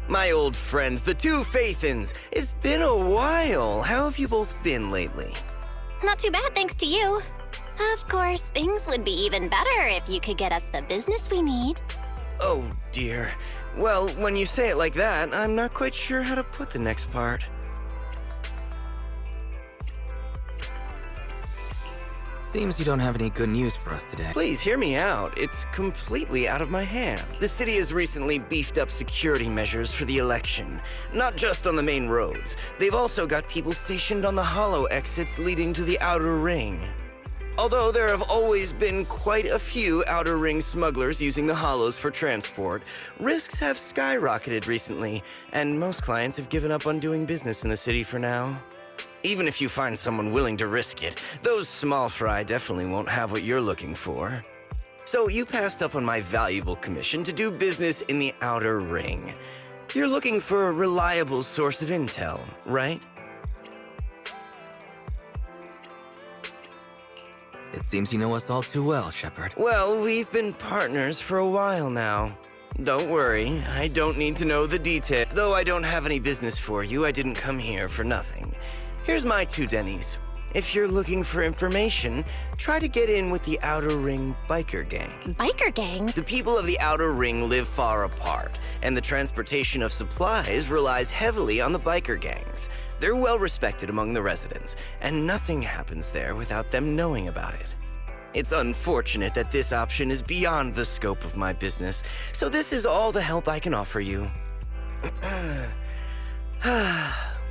My old friends, the two Faithins. It's been a while. How have you both been lately? Not too bad, thanks to you. Of course, things would be even better if you could get us the business we need. Oh, dear. Well, when you say it like that, I'm not quite sure how to put the next part. Seems you don't have any good news for us today. Please hear me out. It's completely out of my hand. The city has recently beefed up security measures for the election. Not just on the main roads. They've also got people stationed on the hollow exits leading to the outer ring. Although there have always been quite a few outer ring smugglers using the hollows for transport, risks have skyrocketed recently, and most clients have given up on doing business in the city for now. Even if you find someone willing to risk it, those small fry definitely won't have what you're looking for. So you passed up on my valuable commission to do business in the outer ring. You're looking for a reliable source of intel, right? It seems you know us all too well, Shepard. Well, we've been partners for a while now. Don't worry, I don't need to know the detail. Though I don't have any business for you, I didn't come here for nothing. Here's my 2 Denny's. If you're looking for information, try to get in with the Outer Ring biker gang. Biker gang? The people of the Outer Ring live far apart, and the transportation of supplies relies heavily on the biker gangs. They're well respected among the residents, and nothing happens there without them knowing about it. It's unfortunate that this option is beyond the scope of my business, so this is all the help I can offer you.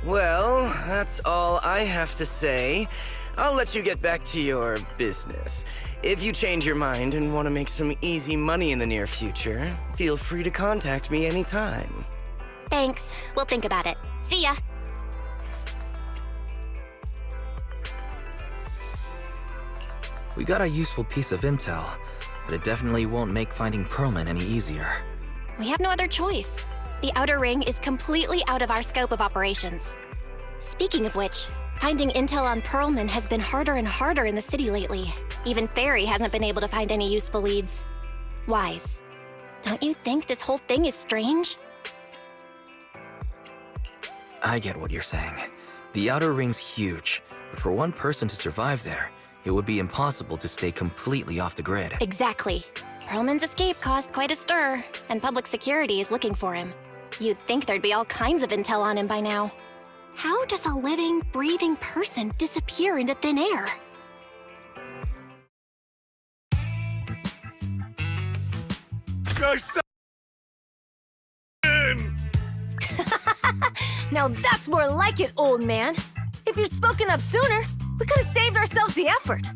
Well, that's all I have to say. I'll let you get back to your business. If you change your mind and want to make some easy money in the near future, feel free to contact me anytime. Thanks. We'll think about it. See ya. We got a useful piece of intel, but it definitely won't make finding Perlman any easier. We have no other choice. The Outer Ring is completely out of our scope of operations. Speaking of which, finding intel on Perlman has been harder and harder in the city lately. Even Ferry hasn't been able to find any useful leads. Wise, don't you think this whole thing is strange? I get what you're saying. The Outer Ring's huge, but for one person to survive there, it would be impossible to stay completely off the grid. Exactly. Perlman's escape caused quite a stir, and public security is looking for him. You'd think there'd be all kinds of intel on him by now. How does a living, breathing person disappear into thin air? Now that's more like it, old man. If you'd spoken up sooner, we could have saved ourselves the effort.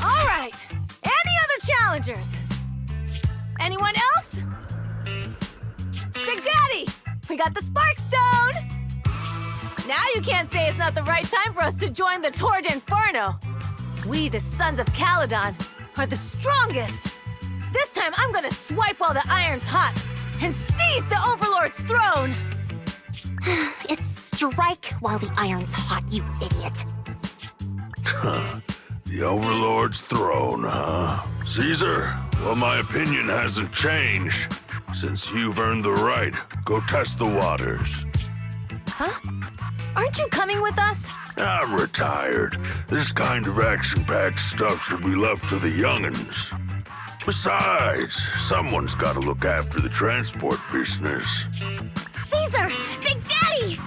All right, any other challengers? Anyone else? Big Daddy, we got the Spark Stone! Now you can't say it's not the right time for us to join the Tord Inferno. We, the Sons of Caledon, are the strongest. This time I'm gonna swipe while the iron's hot and seize the Overlord's throne. It's strike while the iron's hot, you idiot. The Overlord's throne, huh? Caesar, well, my opinion hasn't changed. Since you've earned the right, go test the waters. Huh? Aren't you coming with us? I'm retired. This kind of action-packed stuff should be left to the young'uns. Besides, someone's got to look after the transport business. Caesar! Big Daddy!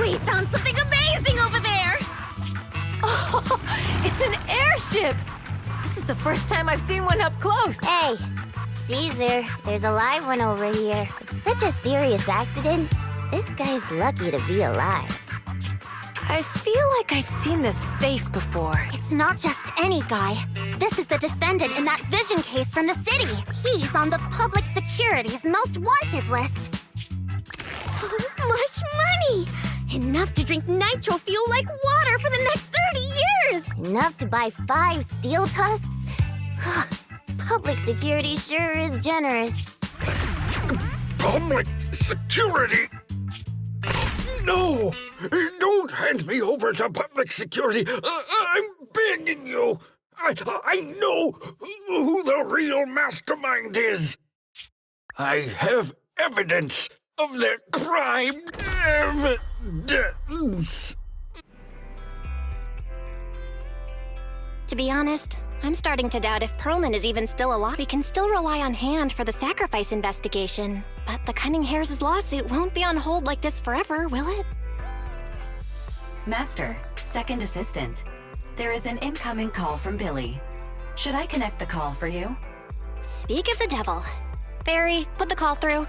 We found something amazing over there! Oh, it's an airship! This is the first time I've seen one up close. Hey, Caesar, there's a live one over here. It's such a serious accident. This guy's lucky to be alive. I feel like I've seen this face before. It's not just any guy. This is the defendant in that vision case from the city. He's on the public security's most wanted list. So much money! Enough to drink nitro fuel like water for the next 30 years! Enough to buy 5 steel tusks? Public security sure is generous. Public security? No! Don't hand me over to public security! I'm begging you! I know who the real mastermind is! I have evidence! of their crime evidence. To be honest, I'm starting to doubt if Perlman is even still alive. We can still rely on Hand for the sacrifice investigation, but the Cunning Hares' lawsuit won't be on hold like this forever, will it? Master, second assistant. There is an incoming call from Billy. Should I connect the call for you? Speak of the devil. Fairy, put the call through.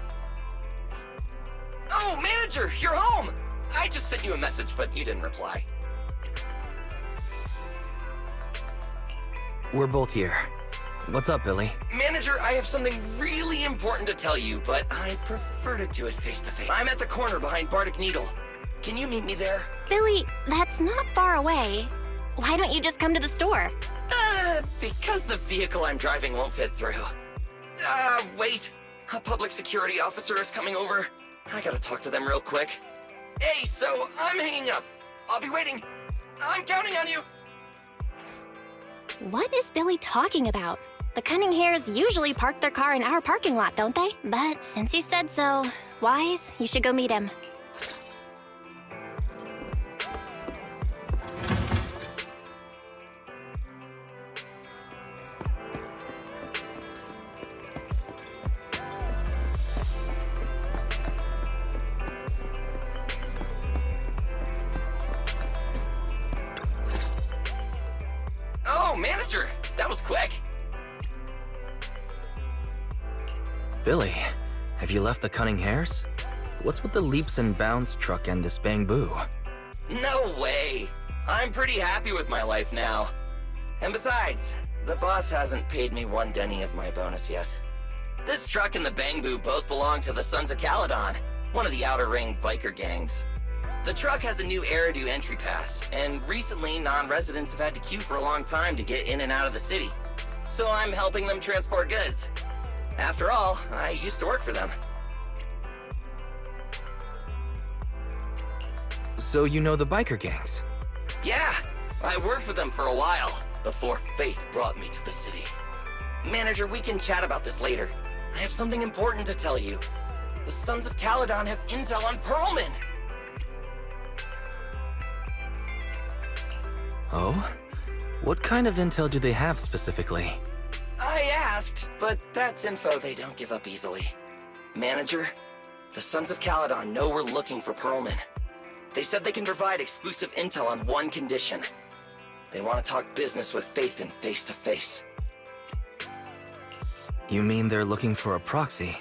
Oh, manager, you're home! I just sent you a message, but you didn't reply. We're both here. What's up, Billy? Manager, I have something really important to tell you, but I prefer to do it face-to-face. I'm at the corner behind Bardic Needle. Can you meet me there? Billy, that's not far away. Why don't you just come to the store? Because the vehicle I'm driving won't fit through. Wait. A public security officer is coming over. I gotta talk to them real quick. Hey, so I'm hanging up. I'll be waiting. I'm counting on you. What is Billy talking about? The Cunning Hares usually park their car in our parking lot, don't they? But since you said so, Wise, you should go meet him. Oh, manager, that was quick. Billy, have you left the Cunning Hares? What's with the leaps and bounds truck and this bang-boo? No way. I'm pretty happy with my life now. And besides, the boss hasn't paid me one denny of my bonus yet. This truck and the Bang-Boo both belong to the Sons of Caledon, one of the Outer Ring biker gangs. The truck has a new Eridu entry pass, and recently non-residents have had to queue for a long time to get in and out of the city. So I'm helping them transport goods. After all, I used to work for them. So you know the biker gangs? Yeah, I worked with them for a while, before fate brought me to the city. Manager, we can chat about this later. I have something important to tell you. The Sons of Caledon have intel on Perlman! Oh? What kind of intel do they have specifically? I asked, but that's info they don't give up easily. Manager, the Sons of Caledon know we're looking for Perlman. They said they can provide exclusive intel on one condition. They want to talk business with Faith and face-to-face. You mean they're looking for a proxy?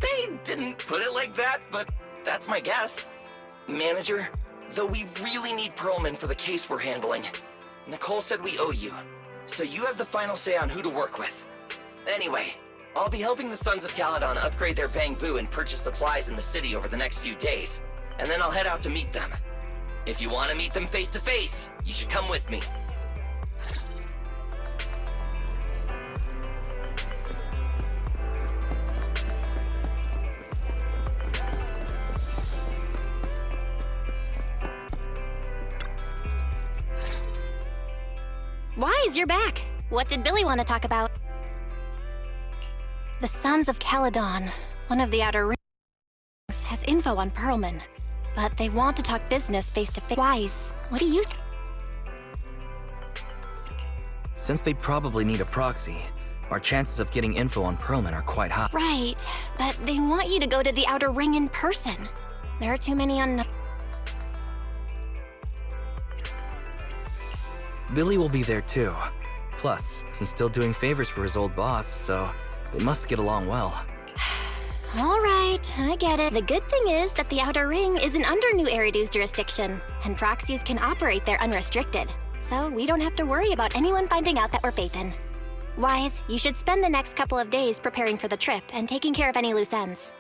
They didn't put it like that, but that's my guess. Manager, though we really need Perlman for the case we're handling, Nicole said we owe you, so you have the final say on who to work with. Anyway, I'll be helping the Sons of Caledon upgrade their Bang-Boo and purchase supplies in the city over the next few days, and then I'll head out to meet them. If you want to meet them face-to-face, you should come with me. Wise, you're back. What did Billy want to talk about? The Sons of Caledon, one of the Outer Rings, has info on Perlman, but they want to talk business face-to-face. Wise, what do you think? Since they probably need a proxy, our chances of getting info on Perlman are quite high. Right, but they want you to go to the Outer Ring in person. There are too many unknowns. Billy will be there too. Plus, he's still doing favors for his old boss, so they must get along well. All right, I get it. The good thing is that the Outer Ring isn't under New Eridu's jurisdiction, and proxies can operate there unrestricted. So we don't have to worry about anyone finding out that we're Faithin. Wise, you should spend the next couple of days preparing for the trip and taking care of any loose ends.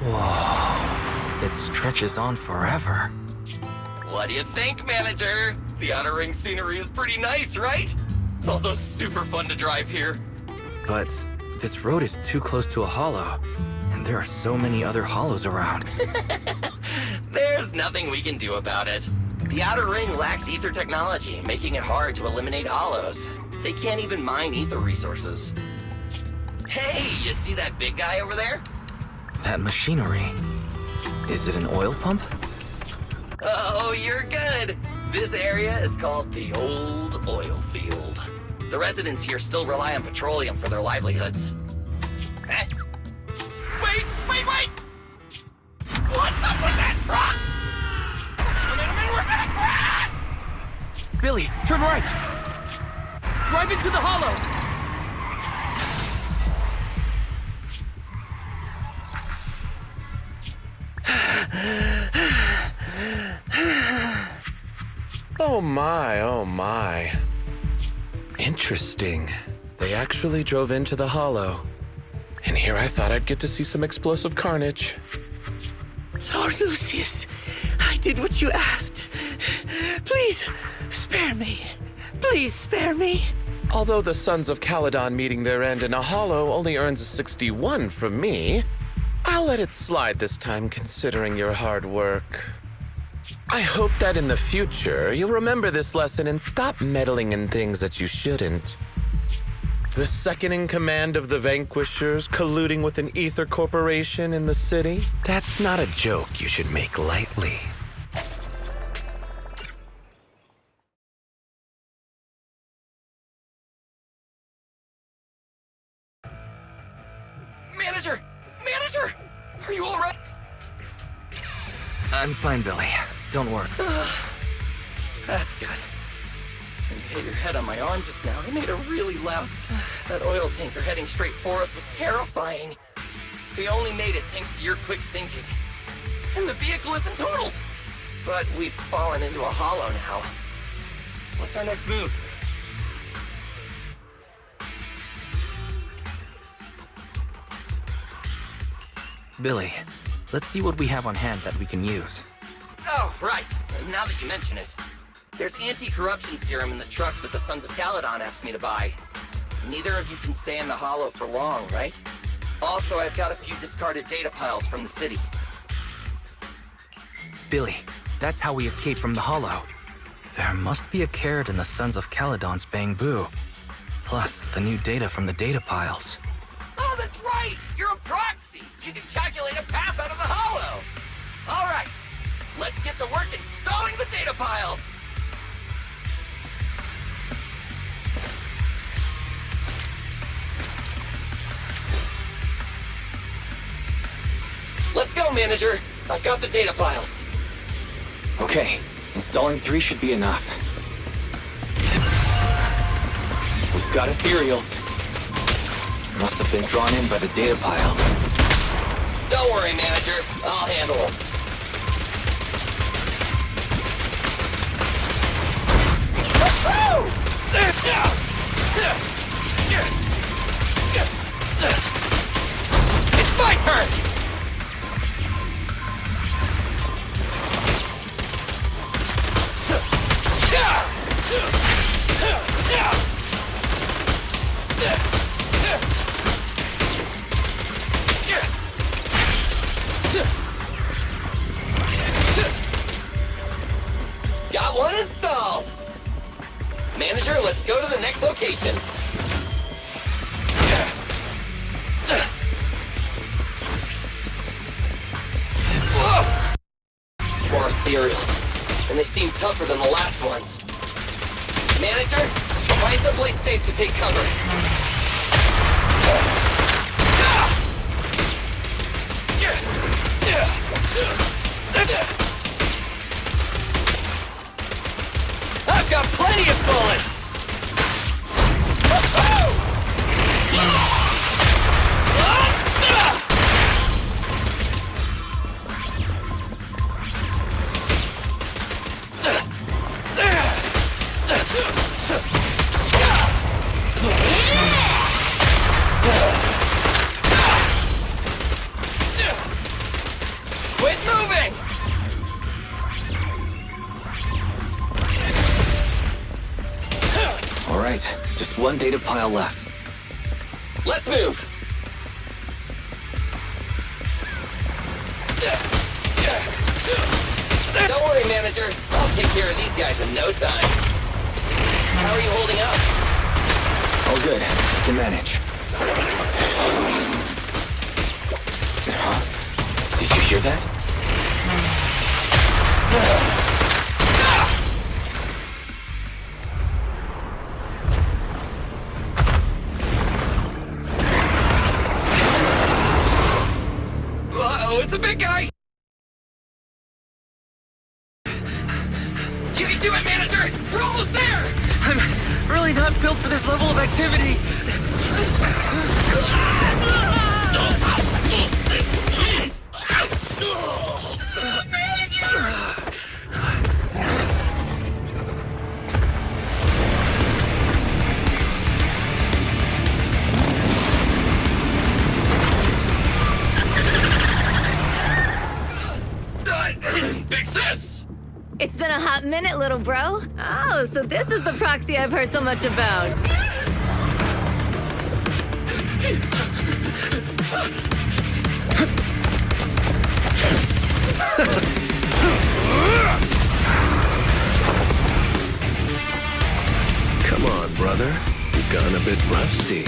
Whoa, it stretches on forever. What do you think, manager? The Outer Ring scenery is pretty nice, right? It's also super fun to drive here. But this road is too close to a hollow, and there are so many other hollows around. There's nothing we can do about it. The Outer Ring lacks ether technology, making it hard to eliminate hollows. They can't even mine ether resources. Hey, you see that big guy over there? That machinery. Is it an oil pump? Oh, you're good. This area is called the Old Oil Field. The residents here still rely on petroleum for their livelihoods. Eh? Wait! What's up with that truck? We're gonna crash! Billy, turn right! Drive into the hollow! Oh my. Interesting. They actually drove into the hollow. And here I thought I'd get to see some explosive carnage. Lord Lucius, I did what you asked. Please, spare me. Please spare me. Although the Sons of Caledon meeting their end in a hollow only earns a 61 from me, I'll let it slide this time considering your hard work. I hope that in the future you'll remember this lesson and stop meddling in things that you shouldn't. The second in command of the Vanquishers colluding with an ether corporation in the city? That's not a joke you should make lightly. Manager! Are you all right? I'm fine, Billy. Don't worry. That's good. When you hit your head on my arm just now, it made a really loud sound. That oil tanker heading straight for us was terrifying. We only made it thanks to your quick thinking. And the vehicle isn't totaled. But we've fallen into a hollow now. What's our next move? Billy, let's see what we have on hand that we can use. Oh, right. Now that you mention it. There's anti-corruption serum in the truck that the Sons of Caledon asked me to buy. Neither of you can stay in the hollow for long, right? Also, I've got a few discarded data piles from the city. Billy, that's how we escaped from the hollow. There must be a carrot in the Sons of Caledon's bamboo. Plus, the new data from the data piles. Oh, that's right! You're a proxy! You can calculate a path out of the hollow! All right, let's get to work installing the data piles! Let's go, manager! I've got the data piles. Okay, installing 3 should be enough. We've got ethereals. Must have been drawn in by the data piles. Don't worry, manager. I'll handle them. It's my turn! Got one installed! Manager, let's go to the next location. More ethereals, and they seem tougher than the last ones. Manager, find someplace safe to take cover. I've got plenty of bullets! one data pile left. Let's move! Don't worry, manager. I'll take care of these guys in no time. How are you holding up? All good. I can manage. Huh? Did you hear that? Uh-oh, it's a big guy! You can do it, manager! We're almost there! I'm really not built for this level of activity. Big sis! It's been a hot minute, little bro. Oh, so this is the proxy I've heard so much about. Come on, brother. You've gone a bit rusty.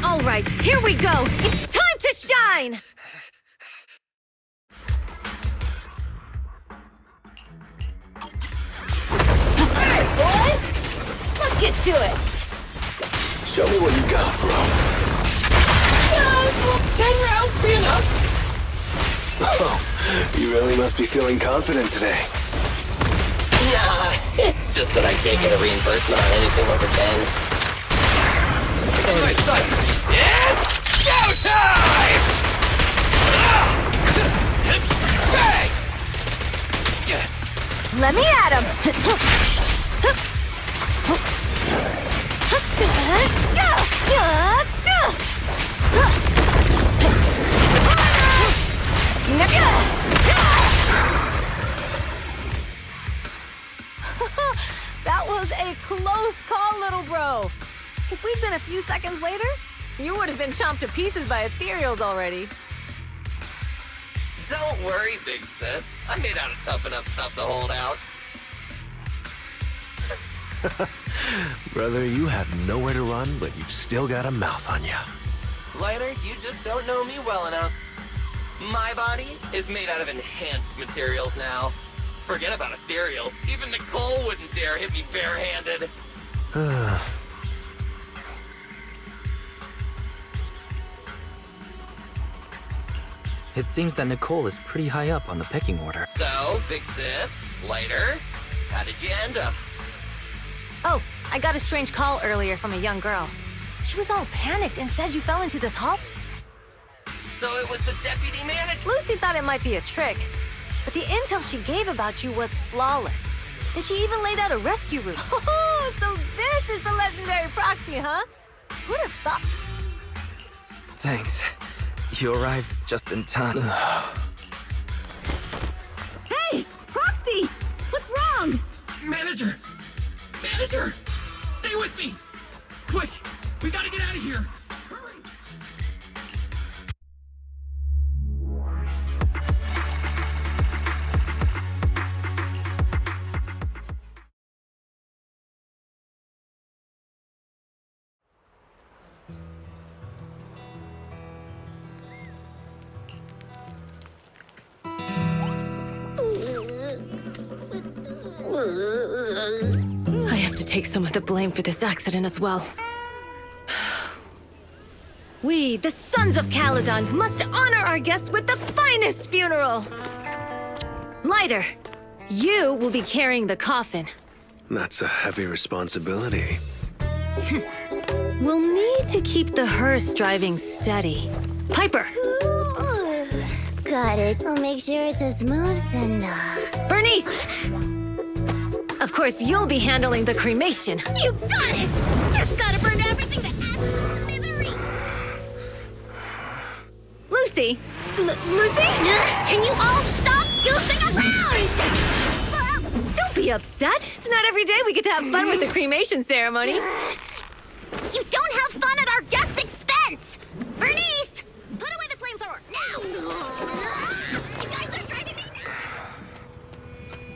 All right, here we go. It's time to shine! All right, boys. Let's get to it. Show me what you got, bro. Will 10 rounds be enough? Oh, you really must be feeling confident today. Nah, it's just that I can't get a reimbursement on anything over 10. In my sights! It's showtime! Bang! Let me at him. That was a close call, little bro. If we'd been a few seconds later, you would have been chomped to pieces by ethereals already. Don't worry, big sis. I'm made out of tough enough stuff to hold out. Brother, you have nowhere to run, but you've still got a mouth on you. Lighter, you just don't know me well enough. My body is made out of enhanced materials now. Forget about ethereals. Even Nicole wouldn't dare hit me barehanded. It seems that Nicole is pretty high up on the pecking order. So, big sis, Lighter, how did you end up? Oh, I got a strange call earlier from a young girl. She was all panicked and said you fell into this hall. So it was the deputy manager. Lucy thought it might be a trick, but the intel she gave about you was flawless. And she even laid out a rescue route. Oh, so this is the legendary proxy, huh? Who'd have thought? Thanks. You arrived just in time. Hey, Proxy! What's wrong? Manager! Manager! Stay with me! Quick! We gotta get out of here! Hurry! I have to take some of the blame for this accident as well. We, the Sons of Caledon, must honor our guests with the finest funeral! Lighter, you will be carrying the coffin. That's a heavy responsibility. We'll need to keep the hearse driving steady. Piper! Ooh, got it. I'll make sure it's a smooth send-off. Bernice! Of course, you'll be handling the cremation. You got it! Just gotta burn everything to ash and smithereens! Lucy, Lucy? Can you all stop goofing around? Don't be upset. It's not every day we get to have fun with the cremation ceremony. You don't have fun at our guest expense! Bernice! Put away the flamethrower, now! You guys are driving me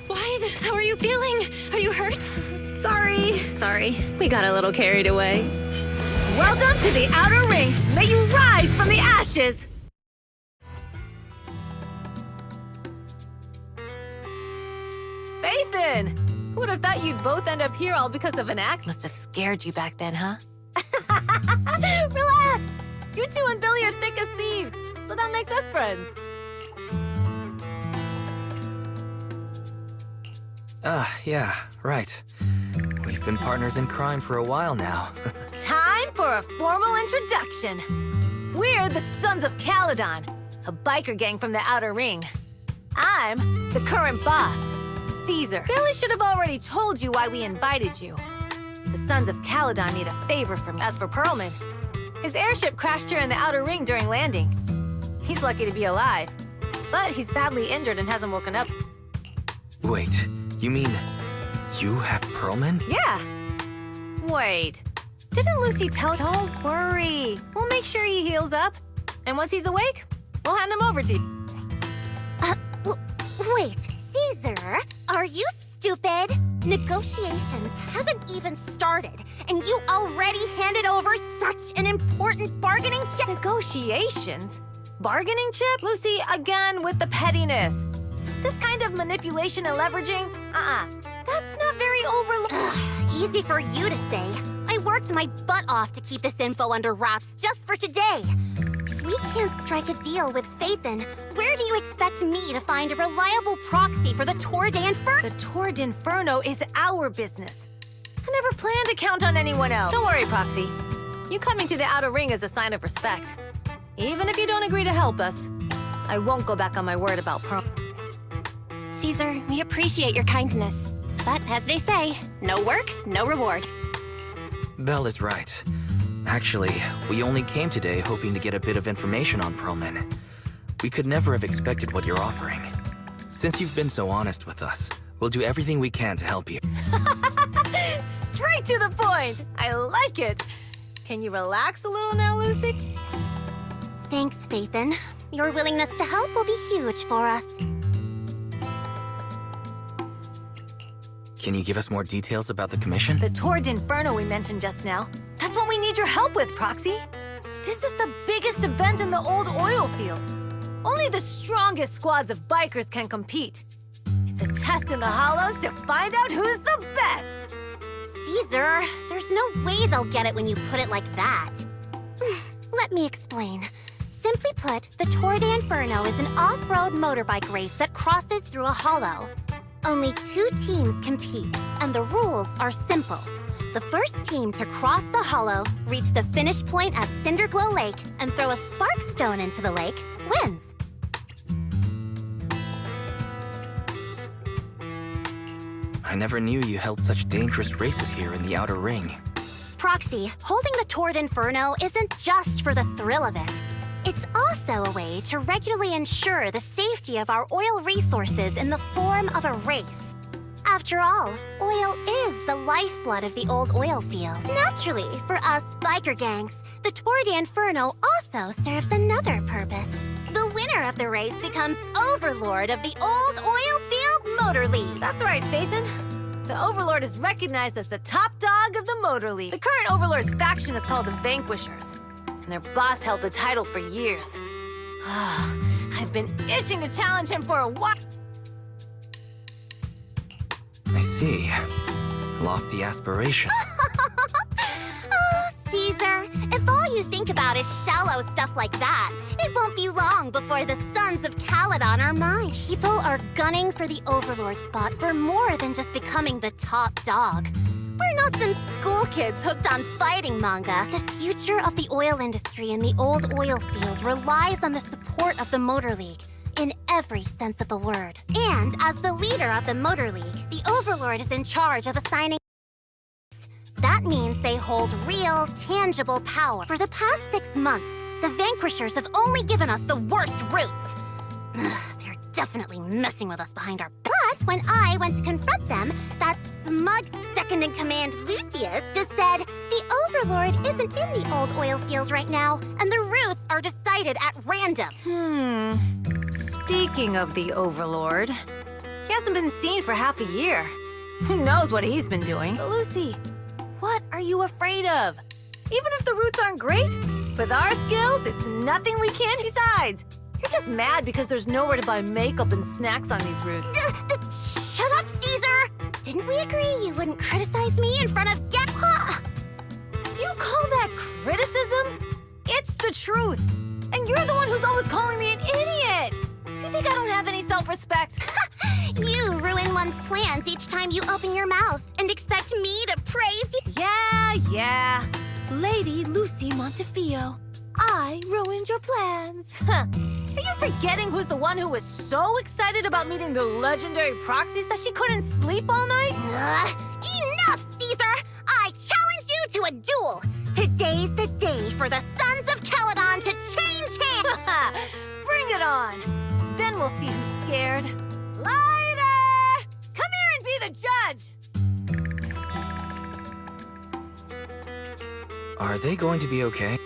nuts! How are you feeling? Are you hurt? Sorry. We got a little carried away. Welcome to the Outer Ring. May you rise from the ashes. Fathan! Who would have thought you'd both end up here all because of an axe? Must have scared you back then, huh? Relax! You two and Billy are thick as thieves, so that makes us friends. Yeah, right. We've been partners in crime for a while now. Time for a formal introduction. We're the Sons of Caledon, a biker gang from the Outer Ring. I'm the current boss, Caesar. Billy should have already told you why we invited you. The Sons of Caledon need a favor from us. As for Perlman, his airship crashed here in the Outer Ring during landing. He's lucky to be alive, but he's badly injured and hasn't woken up. Wait, you mean you have Perlman? Yeah. Wait, didn't Lucy tell? Don't worry. We'll make sure he heals up. And once he's awake, we'll hand him over to you. Wait, Caesar, are you stupid? Negotiations haven't even started, and you already handed over such an important bargaining chip. Negotiations? Bargaining chip? Lucy, again with the pettiness. This kind of manipulation and leveraging? That's not very Easy for you to say. I worked my butt off to keep this info under wraps just for today. If we can't strike a deal with Fathan, where do you expect me to find a reliable proxy for the Tour d'Inferno? The Tour d'Inferno is our business. I never planned to count on anyone else. Don't worry, Proxy. You coming to the Outer Ring is a sign of respect. Even if you don't agree to help us, I won't go back on my word about Pearl. Caesar, we appreciate your kindness. But as they say, no work, no reward. Belle is right. Actually, we only came today hoping to get a bit of information on Perlman. We could never have expected what you're offering. Since you've been so honest with us, we'll do everything we can to help you. Straight to the point! I like it! Can you relax a little now, Lucy? Thanks, Fathan. Your willingness to help will be huge for us. Can you give us more details about the commission? The Tour d'Inferno we mentioned just now. That's what we need your help with, Proxy. This is the biggest event in the old oil field. Only the strongest squads of bikers can compete. It's a test in the hollows to find out who's the best. Caesar, there's no way they'll get it when you put it like that. Let me explain. Simply put, the Tour d'Inferno is an off-road motorbike race that crosses through a hollow. Only 2 teams compete, and the rules are simple. The first team to cross the hollow, reach the finish point at Cinderglow Lake, and throw a spark stone into the lake, wins. I never knew you held such dangerous races here in the Outer Ring. Proxy, holding the Tour d'Inferno isn't just for the thrill of it. It's also a way to regularly ensure the safety of our oil resources in the form of a race. After all, oil is the lifeblood of the old oil field. Naturally, for us biker gangs, the Tour d'Inferno also serves another purpose. The winner of the race becomes overlord of the old oil field motor league. That's right, Fathan. The Overlord is recognized as the top dog of the Motor League. The current Overlord's faction is called the Vanquishers, and their boss held the title for years. I've been itching to challenge him for a while. I see. Lofty aspiration. Oh, Caesar, if all you think about is shallow stuff like that, it won't be long before the Sons of Caledon are mine. People are gunning for the Overlord spot for more than just becoming the top dog. We're not some school kids hooked on fighting manga. The future of the oil industry in the old oil field relies on the support of the Motor League, in every sense of the word. And as the leader of the Motor League, the Overlord is in charge of assigning. That means they hold real, tangible power. For the past 6 months, The Vanquishers have only given us the worst routes. They're definitely messing with us behind our back. But when I went to confront them, that smug second-in-command Lucius just said the Overlord isn't in the old oil field right now, and the routes are decided at random. Speaking of the Overlord, he hasn't been seen for half a year. Who knows what he's been doing? But Lucy, what are you afraid of? Even if the routes aren't great, with our skills, it's nothing we can't. Besides, you're just mad because there's nowhere to buy makeup and snacks on these routes. Shut up, Caesar! Didn't we agree you wouldn't criticize me in front of You call that criticism? It's the truth. And you're the one who's always calling me an idiot. You think I don't have any self-respect? You ruin one's plans each time you open your mouth and expect me to praise you. Yeah. Lady Lucy Montefiore, I ruined your plans. Are you forgetting who's the one who was so excited about meeting the legendary proxies that she couldn't sleep all night? Enough, Caesar! I challenge you to a duel! Today's the day for the Sons of Caledon to change hands! Bring it on! Then we'll see who's scared. Lighter! Come here and be the judge! Are they going to be okay?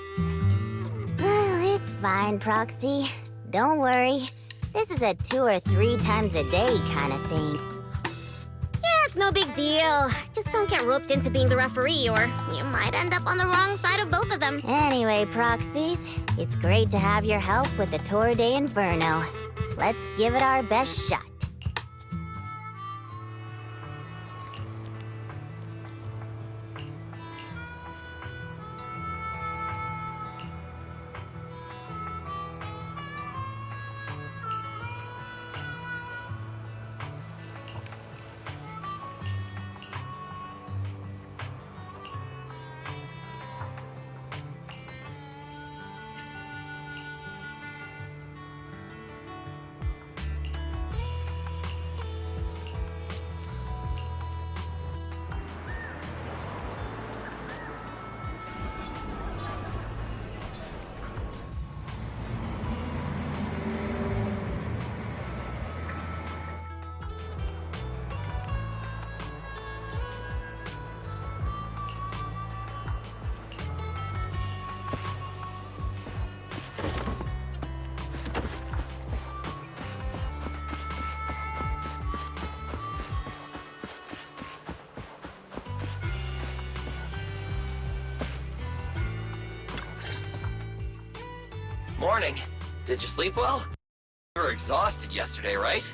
It's fine, Proxy. Don't worry. This is a 2 or 3 times a day kind of thing. Yeah, it's no big deal. Just don't get roped into being the referee, or you might end up on the wrong side of both of them. Anyway, Proxies, it's great to have your help with the Tour de Inferno. Let's give it our best shot. Morning. Did you sleep well? You were exhausted yesterday, right?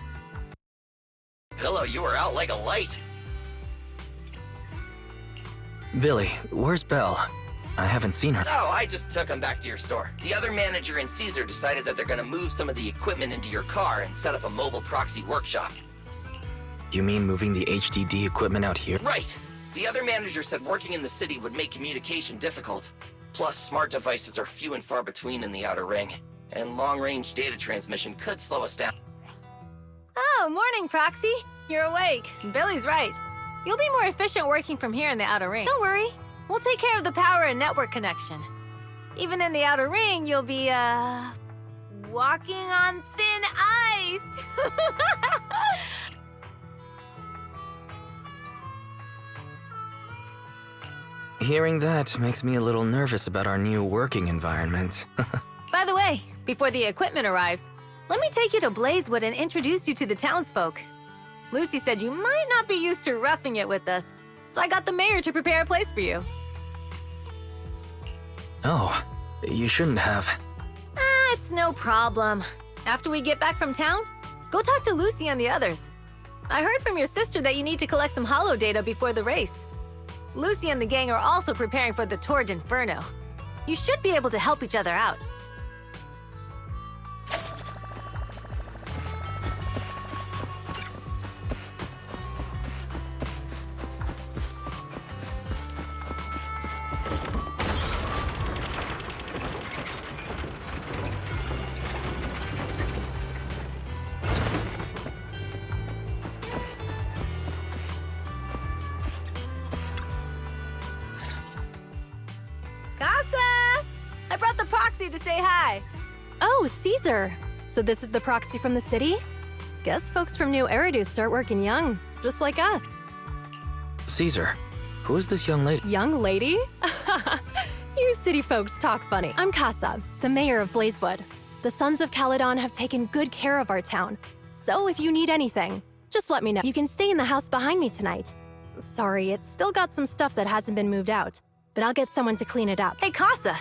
Pillow, you were out like a light. Billy, where's Belle? I haven't seen her. Oh, I just took him back to your store. The other manager and Caesar decided that they're gonna move some of the equipment into your car and set up a mobile proxy workshop. You mean moving the HDD equipment out here? Right. The other manager said working in the city would make communication difficult. Plus, smart devices are few and far between in the Outer Ring, and long-range data transmission could slow us down. Oh, morning, Proxy. You're awake. Billy's right. You'll be more efficient working from here in the Outer Ring. Don't worry. We'll take care of the power and network connection. Even in the Outer Ring, you'll be, walking on thin ice. Hearing that makes me a little nervous about our new working environment. By the way, before the equipment arrives, let me take you to Blazewood and introduce you to the townsfolk. Lucy said you might not be used to roughing it with us, so I got the mayor to prepare a place for you. Oh, you shouldn't have. It's no problem. After we get back from town, go talk to Lucy and the others. I heard from your sister that you need to collect some holo data before the race. Lucy and the gang are also preparing for the Tour de Inferno. You should be able to help each other out. you to say hi. Oh, Caesar. So this is the proxy from the city? Guess folks from New Eridu start working young, just like us. Caesar, who is this young lady? Young lady? You city folks talk funny. I'm Casa, the mayor of Blazewood. The Sons of Caledon have taken good care of our town. So if you need anything, just let me know. You can stay in the house behind me tonight. Sorry, it's still got some stuff that hasn't been moved out, but I'll get someone to clean it up. Hey, Casa!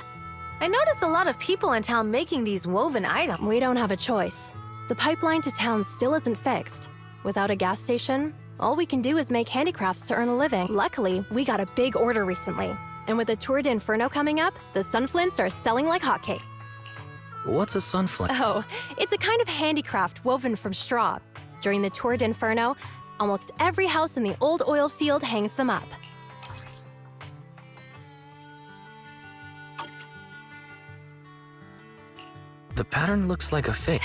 I noticed a lot of people in town making these woven items. We don't have a choice. The pipeline to town still isn't fixed. Without a gas station, all we can do is make handicrafts to earn a living. Luckily, we got a big order recently. And with the Tour d'Inferno coming up, the sunflints are selling like hotcakes. What's a sunflint? Oh, it's a kind of handicraft woven from straw. During the Tour d'Inferno, almost every house in the old oil field hangs them up. The pattern looks like a fake.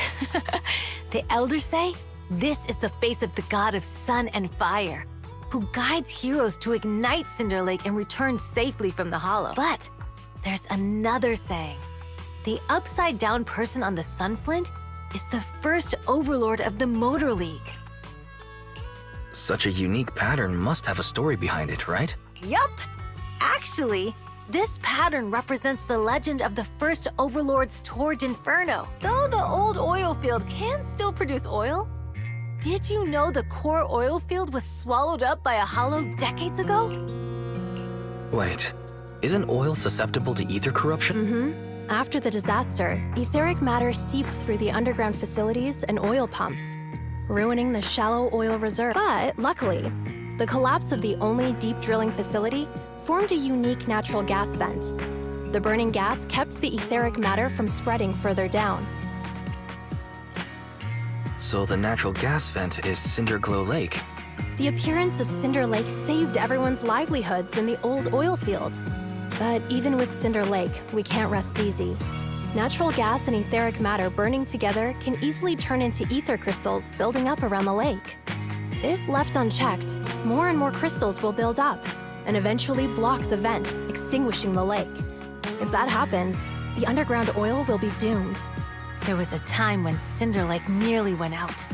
The elders say this is the face of the god of sun and fire, who guides heroes to ignite Cinder Lake and return safely from the hollow. But there's another saying. The upside-down person on the sunflint is the first overlord of the Motor League. Such a unique pattern must have a story behind it, right? Yup! Actually, this pattern represents the legend of the first overlord's Tour d'Inferno. Though the old oil field can still produce oil, did you know the core oil field was swallowed up by a hollow decades ago? Wait, isn't oil susceptible to ether corruption? After the disaster, etheric matter seeped through the underground facilities and oil pumps, ruining the shallow oil reserve. But luckily, the collapse of the only deep drilling facility formed a unique natural gas vent. The burning gas kept the etheric matter from spreading further down. So the natural gas vent is Cinderglow Lake. The appearance of Cinder Lake saved everyone's livelihoods in the old oil field. But even with Cinder Lake, we can't rest easy. Natural gas and etheric matter burning together can easily turn into ether crystals building up around the lake. If left unchecked, more and more crystals will build up and eventually block the vent, extinguishing the lake. If that happens, the underground oil will be doomed. There was a time when Cinder Lake nearly went out.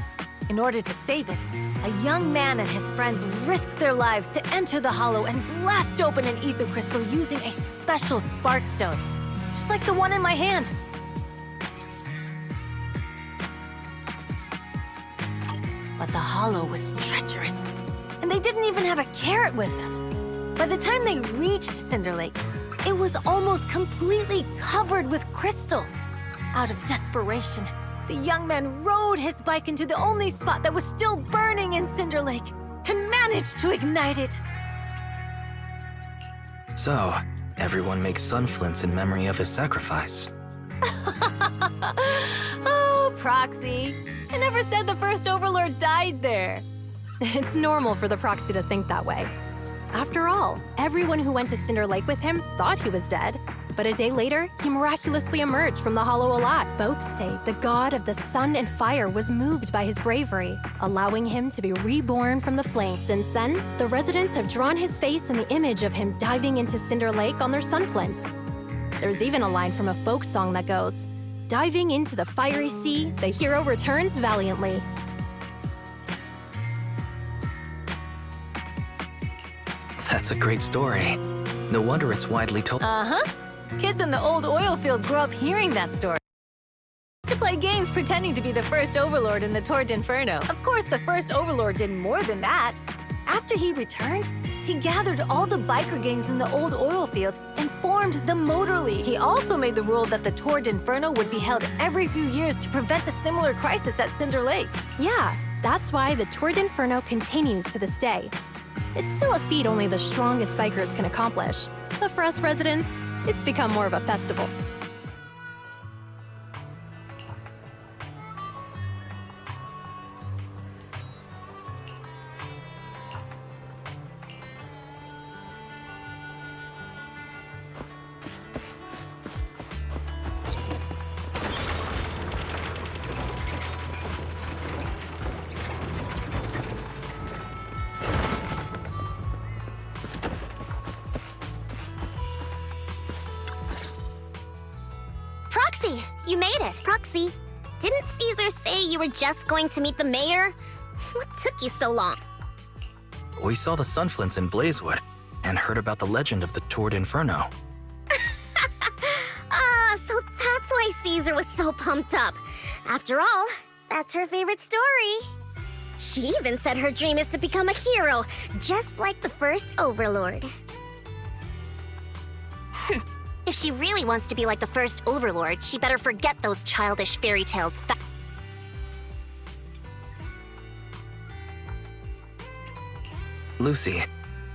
In order to save it, a young man and his friends risked their lives to enter the hollow and blast open an ether crystal using a special spark stone, just like the one in my hand. But the hollow was treacherous, and they didn't even have a carrot with them. By the time they reached Cinder Lake, it was almost completely covered with crystals. Out of desperation, the young man rode his bike into the only spot that was still burning in Cinder Lake and managed to ignite it. So, everyone makes sunflints in memory of his sacrifice. Oh, Proxy. I never said the first Overlord died there. It's normal for the Proxy to think that way. After all, everyone who went to Cinder Lake with him thought he was dead. But a day later, he miraculously emerged from the hollow alive. Folks say the god of the sun and fire was moved by his bravery, allowing him to be reborn from the flames. Since then, the residents have drawn his face and the image of him diving into Cinder Lake on their sunflints. There's even a line from a folk song that goes, "Diving into the fiery sea, the hero returns valiantly." That's a great story. No wonder it's widely told. Uh-huh. Kids in the old oil field grew up hearing that story. To play games pretending to be the first Overlord in the Tour d'Inferno. Of course, the first Overlord did more than that. After he returned, he gathered all the biker gangs in the old oil field and formed the Motor League. He also made the rule that the Tour d'Inferno would be held every few years to prevent a similar crisis at Cinder Lake. Yeah, that's why the Tour d'Inferno continues to this day. It's still a feat only the strongest bikers can accomplish. But for us residents, it's become more of a festival. You made it. Proxy, didn't Caesar say you were just going to meet the mayor? What took you so long? We saw the sunflints in Blazewood and heard about the legend of the Tord Inferno. So that's why Caesar was so pumped up. After all, that's her favorite story. She even said her dream is to become a hero, just like the first Overlord. If she really wants to be like the first Overlord, she better forget those childish fairy tales. Lucy,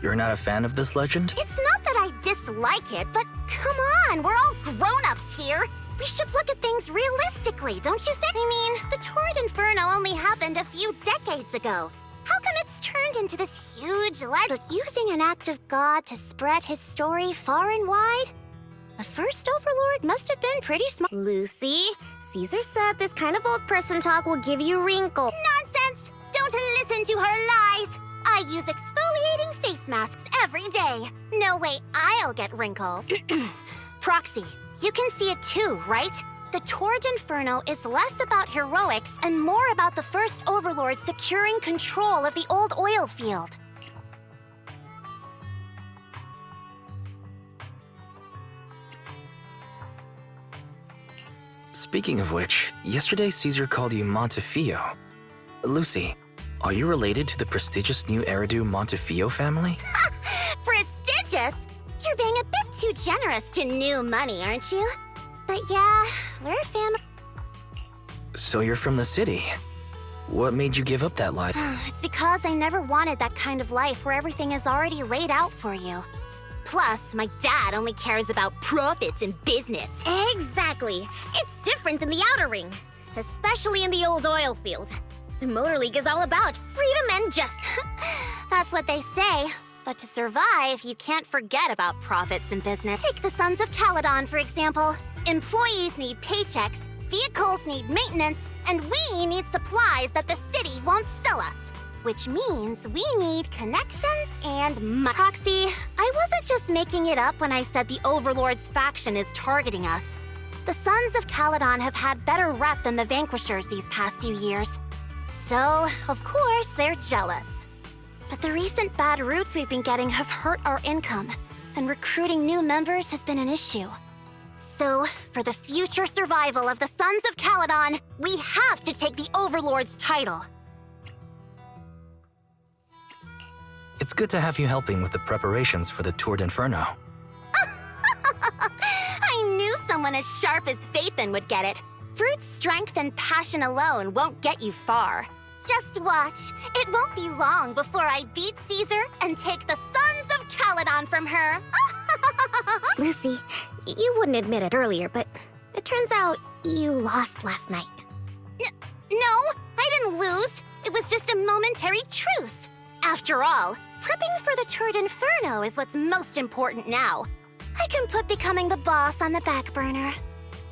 you're not a fan of this legend? It's not that I dislike it, but come on, we're all grown-ups here. We should look at things realistically, don't you think? I mean, the Tord Inferno only happened a few decades ago. How come it's turned into this huge legend, using an act of God to spread his story far and wide? The first Overlord must have been pretty smart. Lucy, Caesar said this kind of old person talk will give you wrinkles. Nonsense! Don't listen to her lies! I use exfoliating face masks every day. No way I'll get wrinkles. Proxy, you can see it too, right? The Tord Inferno is less about heroics and more about the first Overlord securing control of the old oil field. Speaking of which, yesterday Caesar called you Montefiore. Lucy, are you related to the prestigious new Eridu Montefiore family? Prestigious? You're being a bit too generous to new money, aren't you? But yeah, we're family. So you're from the city. What made you give up that life? It's because I never wanted that kind of life where everything is already laid out for you. Plus, my dad only cares about profits and business. Exactly. It's different in the Outer Ring, especially in the old oil field. The Motor League is all about freedom and justice. That's what they say. But to survive, you can't forget about profits in business. Take the Sons of Caledon, for example. Employees need paychecks, vehicles need maintenance, and we need supplies that the city won't sell us. Which means we need connections and money. Proxy, I wasn't just making it up when I said the Overlord's faction is targeting us. The Sons of Caledon have had better rep than the Vanquishers these past few years. So, of course, they're jealous. But the recent bad routes we've been getting have hurt our income, and recruiting new members has been an issue. So, for the future survival of the Sons of Caledon, we have to take the Overlord's title. It's good to have you helping with the preparations for the Tord Inferno. I knew someone as sharp as Phaethon would get it. Brute strength and passion alone won't get you far. Just watch. It won't be long before I beat Caesar and take the Sons of Caledon from her. Lucy, you wouldn't admit it earlier, but it turns out you lost last night. No, I didn't lose. It was just a momentary truce. After all, prepping for the Tord Inferno is what's most important now. I can put becoming the boss on the back burner.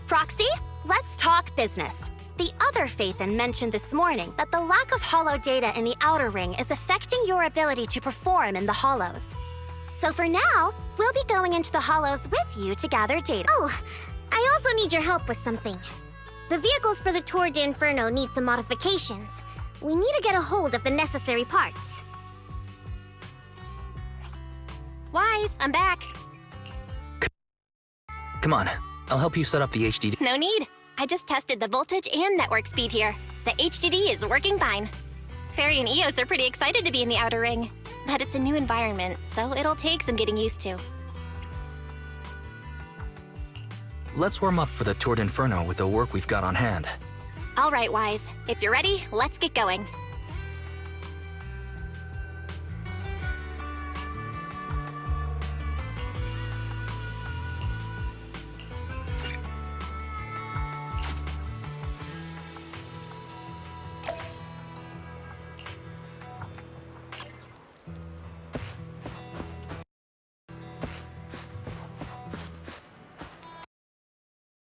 Proxy, let's talk business. The other Phaethon mentioned this morning that the lack of hollow data in the Outer Ring is affecting your ability to perform in the hollows. So for now, we'll be going into the hollows with you to gather data. Oh, I also need your help with something. The vehicles for the Tord Inferno need some modifications. We need to get a hold of the necessary parts. Wise, I'm back. Come on, I'll help you set up the HDD. No need. I just tested the voltage and network speed here. The HDD is working fine. Fairy and Eos are pretty excited to be in the Outer Ring, but it's a new environment, so it'll take some getting used to. Let's warm up for the Tord Inferno with the work we've got on hand. All right, Wise. If you're ready, let's get going.